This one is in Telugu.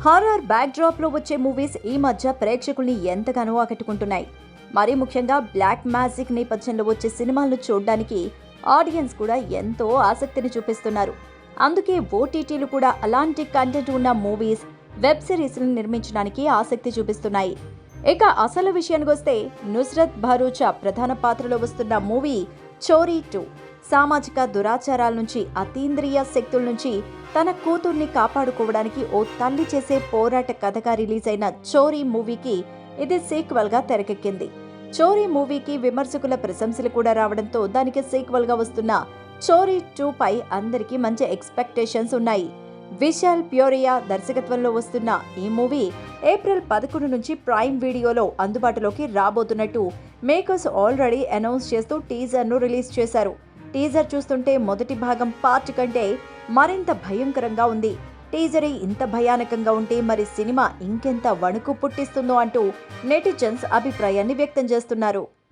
హారర్ బ్యాక్ డ్రాప్ లో వచ్చే మూవీస్ ఈ మధ్య ప్రేక్షకుల్ని ఎంతగానో ఆకట్టుకుంటున్నాయి. మరీ ముఖ్యంగా బ్లాక్ మ్యాజిక్ నేపథ్యంలో వచ్చే సినిమాలను చూడడానికి ఆడియన్స్ కూడా ఎంతో ఆసక్తిని చూపిస్తున్నారు. అందుకే ఓటీటీలు కూడా అలాంటి కంటెంట్ ఉన్న మూవీస్, వెబ్ సిరీస్లను నిర్మించడానికి ఆసక్తి చూపిస్తున్నాయి. ఇక అసలు విషయానికి వస్తే నుస్రత్ భరూచా ప్రధాన పాత్రలో వస్తున్న మూవీ చోరీ 2 సామాజిక దురాచారాల నుంచి, అతీంద్రియ శక్తుల నుంచి తన కూతుర్ని కాపాడుకోవడానికి ఓ తల్లి చేసే పోరాట కథగా రిలీజ్ అయిన చోరీ మూవీకి ఇది సీక్వెల్ గా తెరకెక్కింది. చోరీ మూవీకి విమర్శకుల ప్రశంసలు కూడా రావడంతో దానికి సీక్వెల్ గా వస్తున్న చోరీ 2 పై అందరికీ మంచి ఎక్స్పెక్టేషన్స్ ఉన్నాయి. విశాల్ ప్యూరియా దర్శకత్వంలో వస్తున్న ఈ మూవీ ఏప్రిల్ 11 నుంచి ప్రైమ్ వీడియోలో అందుబాటులోకి రాబోతున్నట్టు మేకర్స్ ఆల్రెడీ అనౌన్స్ చేస్తూ టీజర్ను రిలీజ్ చేశారు. టీజర్ చూస్తుంటే మొదటి భాగం పార్ట్ కంటే మరింత భయంకరంగా ఉంది. టీజరే ఇంత భయానకంగా ఉంటే మరి సినిమా ఇంకెంత వణుకు పుట్టిస్తుందో అంటూ నెటిజన్స్ అభిప్రాయాన్ని వ్యక్తం చేస్తున్నారు.